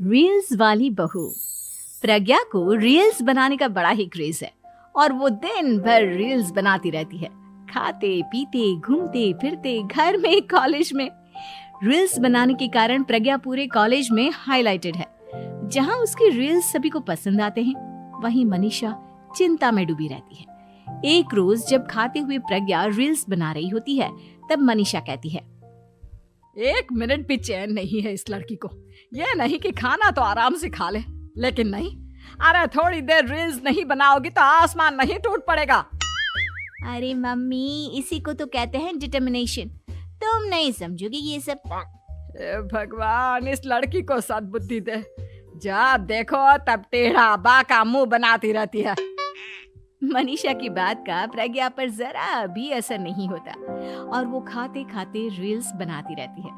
Reels वाली बहू। प्रज्ञा को रील्स बनाने का बड़ा ही क्रेज है और वो दिन भर रील्स बनाती रहती है। खाते पीते घूमते फिरते घर में कॉलेज में रील्स बनाने के कारण प्रज्ञा पूरे कॉलेज में हाईलाइटेड है। जहां उसकी रील्स सभी को पसंद आते हैं, वहीं मनीषा चिंता में डूबी रहती है। एक रोज जब खाते हुए प्रज्ञा रील्स बना रही होती है, तब मनीषा कहती है, 1 मिनट भी चैन नहीं है इस लड़की को। ये नहीं कि खाना तो आराम से खा ले, लेकिन नहीं, अरे थोड़ी देर रील्स नहीं बनाओगी तो आसमान नहीं टूट पड़ेगा। अरे मम्मी, इसी को तो कहते हैं डिटर्मिनेशन। तुम नहीं समझोगी ये सब। हे भगवान, इस लड़की को सद्बुद्धि दे। जब देखो तब टेढ़ा बाका मुंह बनाती रहती है। मनीषा की बात का प्रज्ञा पर जरा भी असर नहीं होता और वो खाते खाते रील्स बनाती रहती है।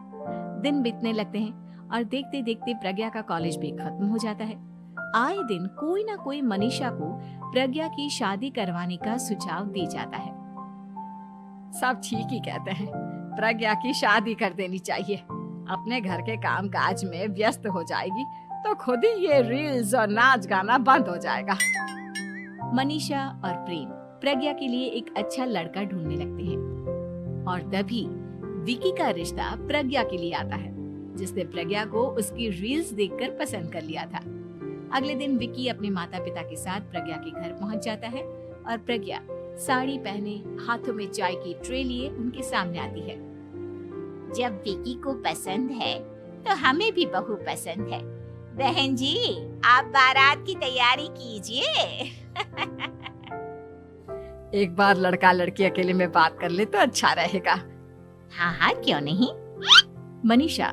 दिन बीतने लगते हैं और देखते देखते प्रज्ञा का कॉलेज भी खत्म हो जाता है। आए दिन कोई ना कोई मनीषा को प्रज्ञा की शादी करवाने का सुझाव दे जाता है। सब ठीक ही कहते हैं, प्रज्ञा की शादी कर देनी चाहिए। अपने घर के काम काज में व्यस्त हो जाएगी तो खुद ही ये रील्स और नाच गाना बंद हो जाएगा। मनीषा और प्रेम प्रज्ञा के लिए एक अच्छा लड़का ढूंढने लगते हैं और तभी विकी का रिश्ता प्रज्ञा के लिए आता है, जिसने प्रज्ञा को उसकी रील्स देखकर पसंद कर लिया था। अगले दिन विकी अपने माता पिता के साथ प्रज्ञा के घर पहुंच जाता है और प्रज्ञा साड़ी पहने हाथों में चाय की ट्रे लिए उनके सामने आती है। जब विकी को पसंद है तो हमें भी बहू पसंद है। बहन जी, आप बारात की तैयारी कीजिए। एक बार लड़का लड़की अकेले में बात कर ले तो अच्छा रहेगा। हाँ हाँ, क्यों नहीं। मनीषा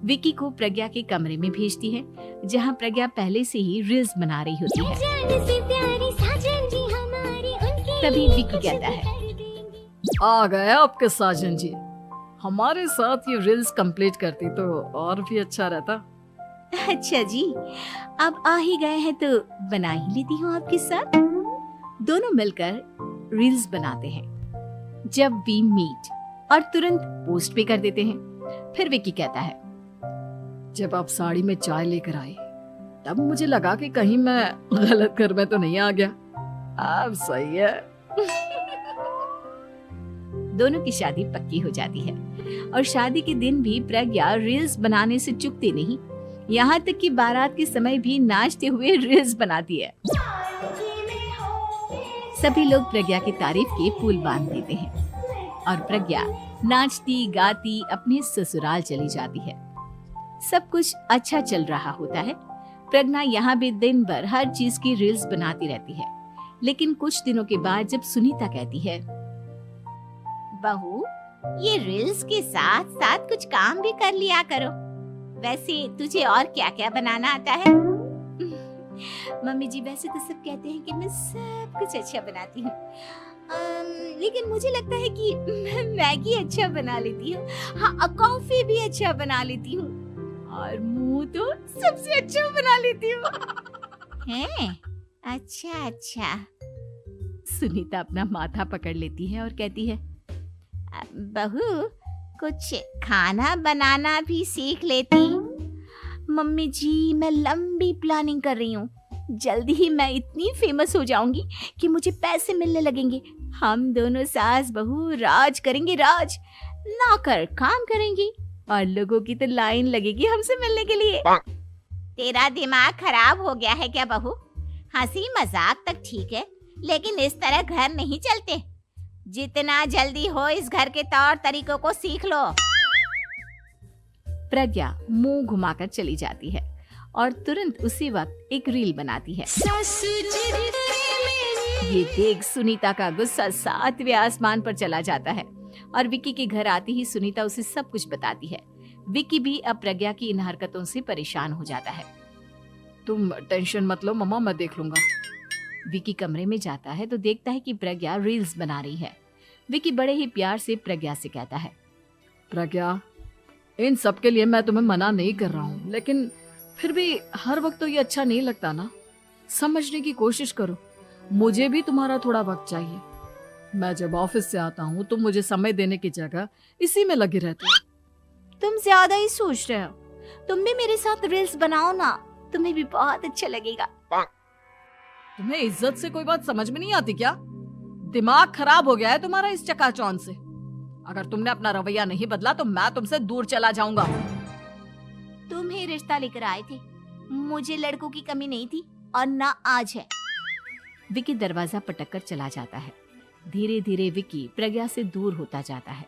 विकी को प्रज्ञा के कमरे में भेजती है, जहां प्रज्ञा पहले से ही रील्स बना रही होती है। तभी विकी कहता है, आ गए आपके साजन जी। हमारे साथ ये रील्स कंप्लीट करती तो और भी अच्छा रहता। अच्छा जी, अब आ ही गए हैं तो बना ही लेती हूँ आपके साथ। दोनों मिलकर रील्स बनाते हैं। जब वी मीट और तुरंत पोस्ट भी कर देते हैं। फिर विकी कहता है, जब आप साड़ी में चाय लेकर आए तब मुझे लगा कि कहीं मैं गलत घर में तो नहीं आ गया। अब सही है। दोनों की शादी पक्की हो जाती है और शादी के दिन भी प्रज्ञा रील्स बनाने से चूकती नहीं। यहाँ तक कि बारात के समय भी नाचते हुए रील्स बनाती है। सभी लोग प्रज्ञा की तारीफ के पुल बांध देते हैं और प्रज्ञा नाचती गाती अपने ससुराल चली जाती है। सब कुछ अच्छा चल रहा होता है। प्रज्ञा यहाँ भी दिन भर हर चीज की रील्स बनाती रहती है। लेकिन कुछ दिनों के बाद जब सुनीता कहती है, बहू, ये रील्स के साथ साथ कुछ काम भी कर लिया करो। वैसे तुझे और क्या क्या बनाना आता है? मम्मी जी, वैसे तो सब कहते हैं कि मैं सब कुछ अच्छा बनाती हूँ, लेकिन मुझे लगता है कि मैं मैगी अच्छा बना लेती हूँ। हाँ, कॉफी भी अच्छा बना लेती हूँ और मुंह तो सबसे अच्छा बना लेती हूँ। हैं? अच्छा अच्छा। सुनीता अपना माथा पकड़ लेती है और कहती है, बहू, कुछ खाना बनाना भी सीख लेती। मम्मी जी, मैं लंबी प्लानिंग कर रही हूँ। जल्दी ही मैं इतनी फेमस हो जाऊंगी कि मुझे पैसे मिलने लगेंगे। हम दोनों सास बहू राज करेंगे, राज नौकर काम करेंगे और लोगों की तो लाइन लगेगी हमसे मिलने के लिए। तेरा दिमाग खराब हो गया है क्या बहू? हंसी मजाक तक ठीक है, लेकिन इस तरह घर नहीं चलते। जितना जल्दी हो इस घर के तौर तरीकों को सीख लो। प्रज्ञा मुंह घुमाकर चली जाती है और तुरंत उसी वक्त एक रील बनाती है। ये देख सुनीता का गुस्सा 7वें आसमान पर चला जाता है और विकी के घर आती ही सुनीता उसे सब कुछ बताती है। विकी भी अब प्रज्ञा की इन हरकतों से परेशान हो जाता है। तुम टेंशन मत लो मम्मा, मैं देख लूंगा। विकी कमरे में जाता है तो देखता है कि प्रज्ञा रील्स बना रही है। विकी बड़े ही प्यार से प्रज्ञा से कहता है, प्रज्ञा, इन सब के लिए मैं तुम्हें मना नहीं कर रहा हूँ, लेकिन फिर भी हर वक्त तो ये अच्छा नहीं लगता ना। समझने की कोशिश करो, मुझे भी तुम्हारा थोड़ा वक्त चाहिए। मैं जब ऑफिस से आता हूँ तो मुझे समय देने की जगह इसी में लगी रहती है। तुम ज्यादा ही सोच रहे हो। तुम भी मेरे साथ रील्स बनाओ ना, तुम्हें भी बहुत अच्छा लगेगा। तुम्हें इज्जत से कोई बात समझ में नहीं आती क्या? दिमाग खराब हो गया है तुम्हारा इस चकाचौंध से। अगर तुमने अपना रवैया नहीं बदला तो मैं तुमसे दूर चला जाऊंगा। तुम ही रिश्ता लेकर आए थे, मुझे लड़कों की कमी नहीं थी और ना आज है। विकी दरवाजा पटककर चला जाता है। धीरे धीरे विकी प्रज्ञा से दूर होता जाता है।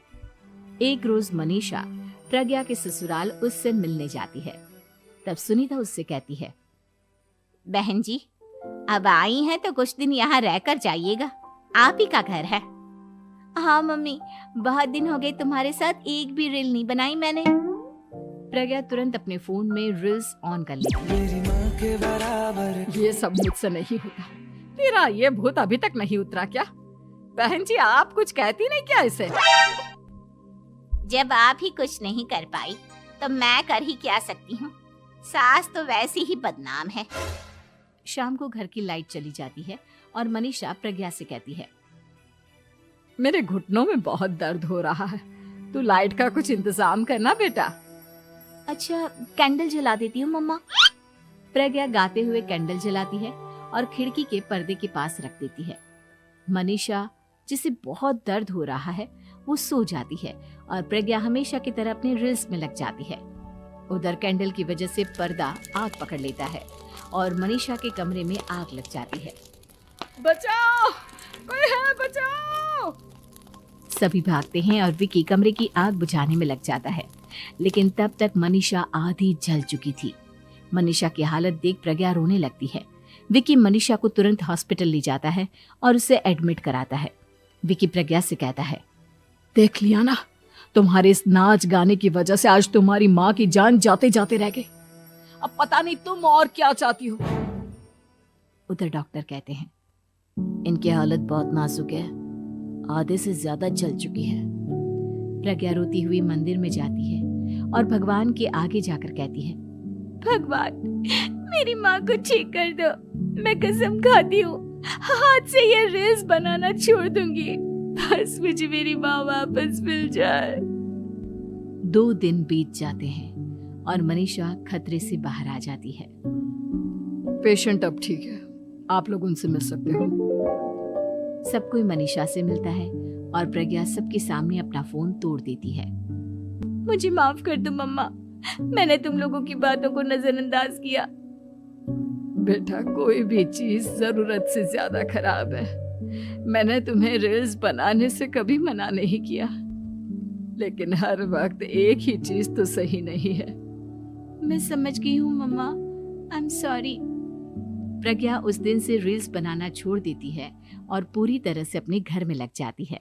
एक रोज मनीषा प्रज्ञा के ससुराल उससे मिलने जाती है। तब सुनीता उससे कहती है, बहन जी, अब आई हैं तो कुछ दिन यहाँ रहकर जाइएगा, आप ही का घर है। हाँ मम्मी, बहुत दिन हो गए तुम्हारे साथ एक भी रील नहीं बनाई मैंने। प्रज्ञा तुरंत अपने फोन में रील्स ऑन कर लेती है। ये सब मुझसे नहीं होता। तेरा ये भूत अभी तक नहीं उतरा क्या? बहन जी, आप कुछ कहती नहीं क्या इसे? जब आप ही कुछ नहीं कर पाई तो मैं कर ही क्या सकती हूँ। सास तो वैसी ही बदनाम है। शाम को घर की लाइट चली जाती है और मनीषा प्रज्ञा से कहती है, मेरे घुटनों में बहुत दर्द हो रहा है, तू लाइट का कुछ इंतजाम करना बेटा। अच्छा, कैंडल जला देती हूँ मम्मा। प्रज्ञा गाते हुए कैंडल जलाती है और खिड़की के पर्दे के पास रख देती है। मनीषा, जिसे बहुत दर्द हो रहा है, वो सो जाती है और प्रज्ञा हमेशा की तरह अपने रील्स में लग जाती है। उधर कैंडल की वजह से पर्दा आग पकड़ लेता है और मनीषा के कमरे में आग लग जाती है। बचाओ, कोई है, बचाओ। सभी भागते हैं और विकी कमरे की आग बुझाने में लग जाता है, लेकिन तब तक मनीषा आधी जल चुकी थी। मनीषा की हालत देख प्रज्ञा रोने लगती है। विकी मनीषा को तुरंत हॉस्पिटल ले जाता है और उसे एडमिट कराता है। विकी प्रज्ञा से कहता है, देख लिया ना, तुम्हारे इस नाच गाने की वजह से आज तुम्हारी माँ की जान जाते जाते रह गई। अब पता नहीं तुम और क्या चाहती हो। उधर डॉक्टर कहते हैं, इनकी हालत बहुत नाजुक है, आधे से ज्यादा जल चुकी है। प्रज्ञा रोती हुई मंदिर में जाती है और भगवान के आगे जाकर कहती है, भगवान, मेरी माँ को ठीक कर दो। मैं कसम खाती हूँ, हाथ से ये रील्स बनाना छोड़ दूंगी। बस मुझे मेरी माँ वापस मिल जाए। 2 दिन बीत जाते हैं और मनीषा खतरे से बाहर आ जाती है। पेशेंट अब ठीक है, आप लोग उनसे मिल सकते हो। सब कोई मनीषा से मिलता है और प्रज्ञा सबके सामने अपना फोन तोड़ देती है। मुझे माफ कर दो मम्मा, मैंने तुम लोगों की बातों को नजरअंदाज किया। बेटा, कोई भी चीज जरूरत से ज्यादा खराब है। मैंने तुम्हें रील्स बनाने से कभी मना नहीं किया, लेकिन हर वक्त एक ही चीज तो सही नहीं है। मैं समझ गई हूँ मम्मा, आई एम सॉरी। प्रज्ञा उस दिन से रील्स बनाना छोड़ देती है और पूरी तरह से अपने घर में लग जाती है।